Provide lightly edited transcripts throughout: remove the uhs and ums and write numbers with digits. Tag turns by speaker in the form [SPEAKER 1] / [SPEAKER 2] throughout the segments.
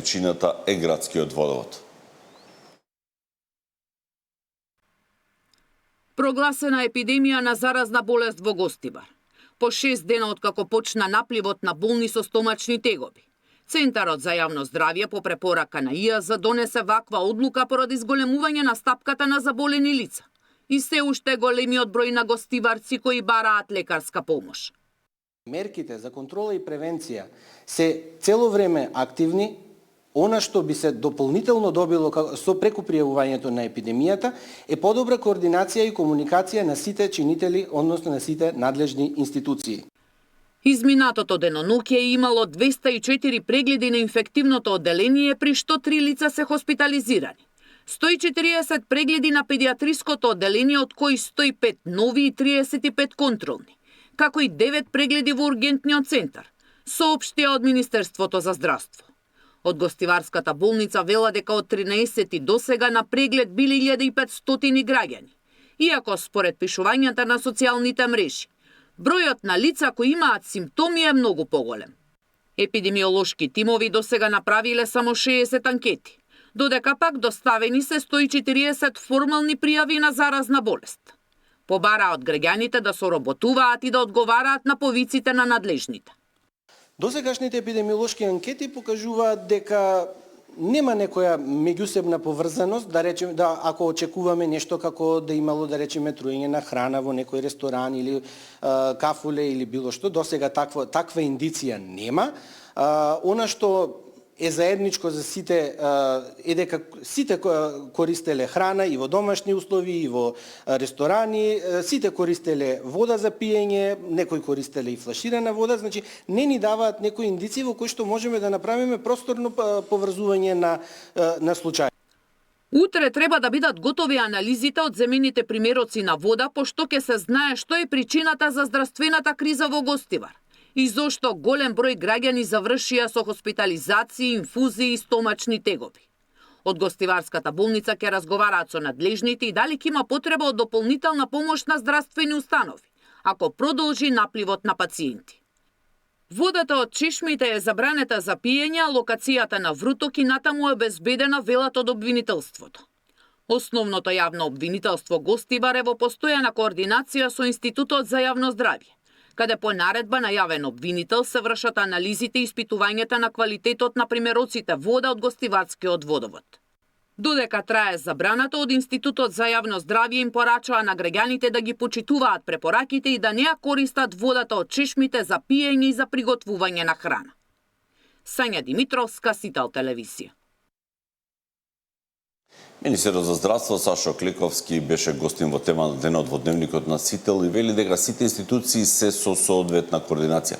[SPEAKER 1] Причината е градскиот водовод.
[SPEAKER 2] Прогласена епидемија на заразна болест во Гостивар. По 6 дена откако почна напливот на болни со стомачни тегоби. Центарот за јавно здравје по препорака на ИАЗ донесе ваква одлука поради зголемување на стапката на заболени лица и се уште големиот број на гостиварци кои бараат лекарска помош.
[SPEAKER 3] Мерките за контрола и превенција се цело време активни. Она што би се дополнително добило со преку пријавувањето на епидемијата е подобра координација и комуникација на сите чинители, односно на сите надлежни институции.
[SPEAKER 2] Изминатото деноноќе е имало 204 прегледи на инфективното одделение, при што 3 лица се хоспитализирани. 140 прегледи на педиатриското одделение, од кои 105 нови и 35 контролни, како и 9 прегледи во ургентниот центар, соопштија од Министерството за здравство. Од Гостиварската болница вела дека од 13 до сега на преглед били 1500 граѓани, иако според пишувањата на социјалните мрежи, бројот на лица кои имаат симптоми е многу поголем. Епидемиолошки тимови до сега направиле само 60 анкети, додека пак доставени се 140 формални пријави на заразна болест. Побара од граѓаните да соработуваат и да одговараат на повиците на надлежните.
[SPEAKER 3] Досегашните епидемиолошки анкети покажуваат дека нема некоја меѓусебна поврзаност, ако очекуваме нешто како да имало, да речеме, труење на храна во некој ресторан или кафуле или било што, досега таква индиција нема. Она што е заедничко за сите е дека сите користеле храна и во домашни услови и во ресторани, сите користеле вода за пиење, некои користеле и флаширана вода, значи не ни даваат некои индиции во кои што можеме да направиме просторно поврзување на случаи.
[SPEAKER 2] Утре треба да бидат готови анализите од земените примероци на вода, пошто ќе се знае што е причината за здравствената криза во Гостивар и зошто голем број граѓани завршија со хоспитализации, инфузии и стомачни тегоби. Од Гостиварската болница ќе разговараат со надлежните и дали ќе има потреба од дополнителна помош на здравствени установи, ако продолжи напливот на пациенти. Водата од чешмите е забранета за пиење, а локацијата на вруток и натаму е обезбедена, велат од обвинителството. Основното јавно обвинителство Гостивар е во постојана координација со Институтот за јавно здравје, каде по наредба на јавен обвинител се вршат анализите и испитувањата на квалитетот на примероците вода од Гостиварскиот водовод. Додека трае забраната, од Институтот за јавно здравје им порачува на граѓаните да ги почитуваат препораките и да не ја користат водата од чешмите за пиење и за приготвување на храна. Сања Димитровска, Сител телевизија.
[SPEAKER 1] Министерот за здравство Сашо Кликовски беше гостин во тема на денот во дневникот на Сител и вели дека сите институции се со соодветна координација.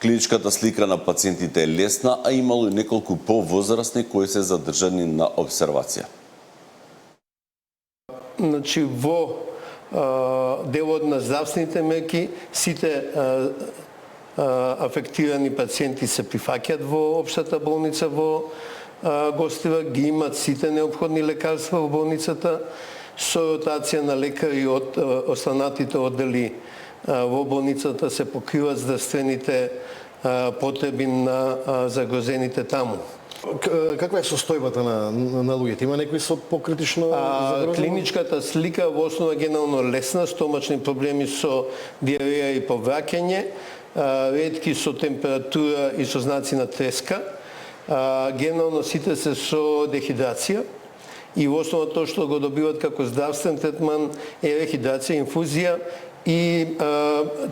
[SPEAKER 1] Клиничката слика на пациентите е лесна, а имало и неколку повозрасни кои се задржани на обсервација.
[SPEAKER 4] Значи, во делот на здравствените мерки, сите афектирани пациенти се прифаќаат во општата болница во Гостивар, ги имат сите неопходни лекарства во болницата, со ротација на лекари од останатите оддели во болницата се покриваат здравствените потреби на загрозените таму.
[SPEAKER 5] Каква е состојбата на луѓето? Има некои со покритично загрозени?
[SPEAKER 4] Клиничката слика во основа генерално лесна, стомачни проблеми со диареја и повраќање, ретки со температура и со знаци на треска. Генерално сите се со дехидрација и во основа тоа што го добиват како здравствен третман е рехидрација, инфузија и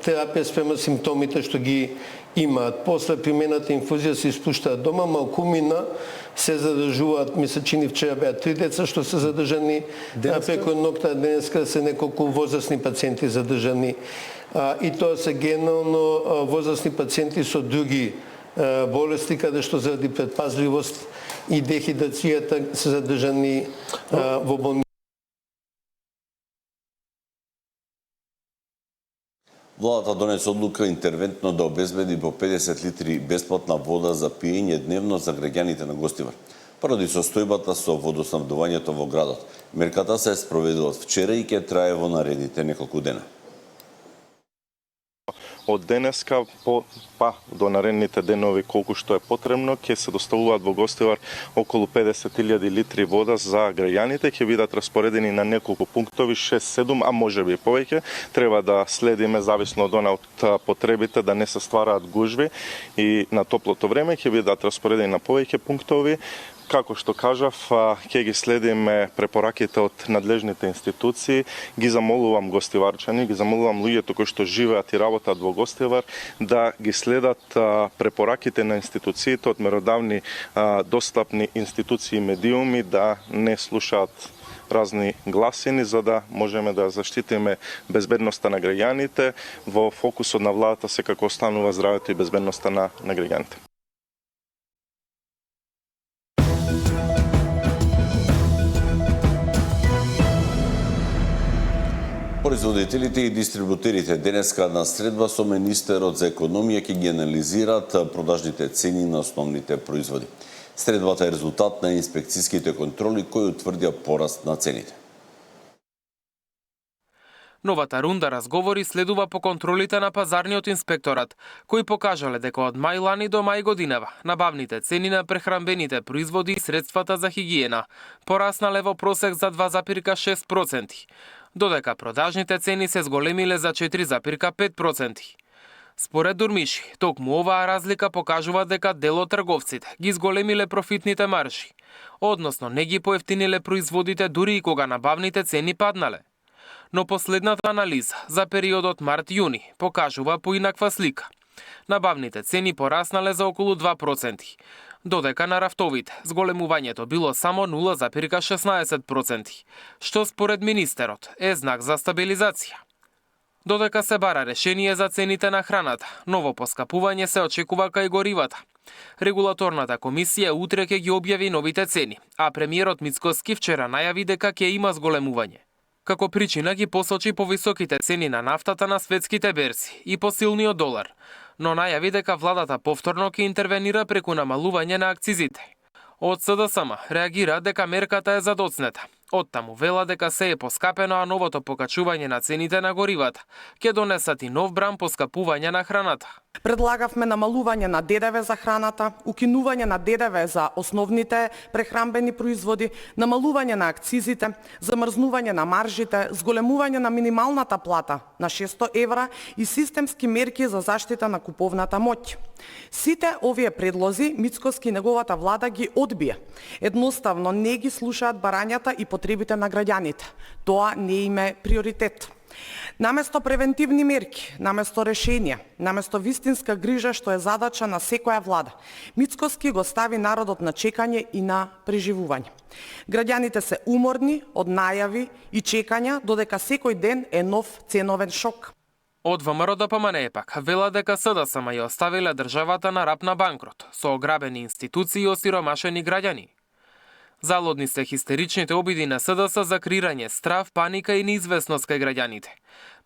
[SPEAKER 4] терапија спрема симптомите што ги имаат. После примената инфузија се испуштаат дома, малкумина се задржуваат, ми се чини вчера беа 3 деца што се задржани преку ноќта, денеска се неколку возрастни пациенти задржани. И тоа се генерално возрастни пациенти со други болести, каде што заради предпазливост и дехидрацијата се задржани во болница.
[SPEAKER 1] Владата донесе одлука интервентно да обезбеди по 50 литри бесплатна вода за пиење дневно за граѓаните на Гостивар, поради состојбата со водоснабдувањето во градот. Мерката се спроведува вчера и ќе трае во наредните неколку дена.
[SPEAKER 6] од денеска па до наредните денови колку што е потребно, ќе се доставуваат во гостивар околу 50.000 литри вода за граѓаните, ќе бидат распоредени на неколку пунктови, 6-7, а можеби и повеќе. Треба да следиме зависно од потребите да не се ствараат гужви и на топлото време ќе бидат распоредени на повеќе пунктови. Како што кажав, ќе ги следиме препораките од надлежните институции. Ги замолувам гостиварчани, ги замолувам луѓето кои што живеат и работат во гостивар да ги следат препораките на институциите од меродавни достапни институции и медиуми, да не слушаат разни гласини за да можеме да заштитиме безбедноста на граѓаните. Во фокусот на владата секако останува здравето и безбедноста на граѓаните.
[SPEAKER 1] Производителите и дистрибутерите денеска на средба со министерот за економија ќе ги анализираат продажните цени на основните производи. Средбата е резултат на инспекцијските контроли кои утврдија пораст на цените.
[SPEAKER 7] Новата рунда разговори следува по контролите на пазарниот инспекторат, кои покажале дека од мај лани до мај годинава набавните цени на прехранбените производи и средствата за хигиена пораснале во просек за 2,6%, додека продажните цени се зголемиле за 4,5%. Според Дурмиши, токму оваа разлика покажува дека дел од трговците ги зголемиле профитните маржи, односно не ги поевтиниле производите дури и кога набавните цени паднале. Но последната анализа за периодот март-јуни покажува поинаква слика. Набавните цени пораснале за околу 2%, додека на рафтовите зголемувањето било само 0,16%, што според министерот е знак за стабилизација. Додека се бара решение за цените на храната, ново поскапување се очекува кај горивата. Регулаторната комисија утре ќе ги објави новите цени, а премиерот Мицкоски вчера најави дека ќе има зголемување. Како причина ги посочи повисоките цени на нафтата на светските берзи и посилниот долар, но најави дека владата повторно ќе интервенира преку намалување на акцизите. Од СДСМ реагира дека мерката е задоцнета. Оттаму вела дека се е поскапено, а новото покачување на цените на горивата ќе донесат и нов бран поскапување на храната.
[SPEAKER 8] Предлагавме намалување на ДДВ за храната, укинување на ДДВ за основните прехранбени производи, намалување на акцизите, замрзнување на маржите, зголемување на минималната плата на 600 евра и системски мерки за заштита на куповната моќ. Сите овие предлози Мицкоски и неговата влада ги одбија. Едноставно не ги слушаат барањата и потребите на граѓаните. Тоа не им е приоритет. Наместо превентивни мерки, наместо решенија, наместо вистинска грижа што е задача на секоја влада, Мицкоски го стави народот на чекање и на преживување. Граѓаните се уморни од најави и чекања, додека секој ден е нов ценовен шок.
[SPEAKER 7] Од ВМРО ДПМНЕ пак вела дека СДСМ ја оставиле државата на рап на банкрот, со ограбени институции и осиромашени граѓани. Залудни се хистеричните обиди на СДС за креирање страв, паника и неизвестност кај граѓаните.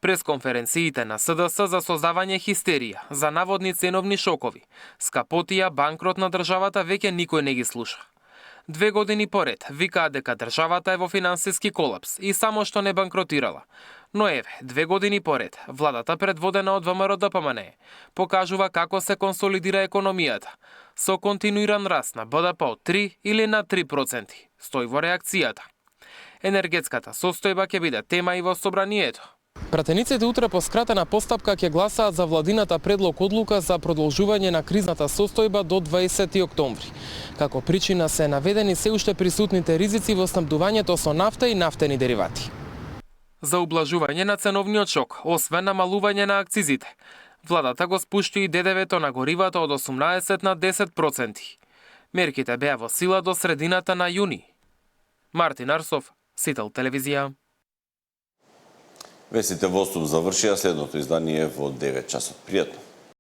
[SPEAKER 7] Пресконференциите на СДС за создавање хистерија, за наводни ценовни шокови, скапотија, банкрот на државата веќе никој не ги слуша. 2 години поред викаат дека државата е во финансиски колапс и само што не банкротирала. Но еве, 2 години поред, владата предводена од ВМРО ДПМНЕ покажува како се консолидира економијата, со континуиран раст на БДП од 3 или над 3%, стои во реакцијата. Енергетската состојба ќе биде тема и во собранието. Пратениците утре по скратена постапка ќе гласаат за владината предлог одлука за продолжување на кризната состојба до 20 октомври. Како причина се наведени се уште присутните ризици во снабдувањето со нафта и нафтени деривати. За ублажување на ценовниот шок, освен намалување на акцизите, владата го спушти и ДДВ-то на горивата од 18 на 10%. Мерките беа во сила до средината на јуни. Мартин Арсов, Сител телевизија.
[SPEAKER 1] Вестите во Остум завршија, следното издание во 9 часот. Пријатно.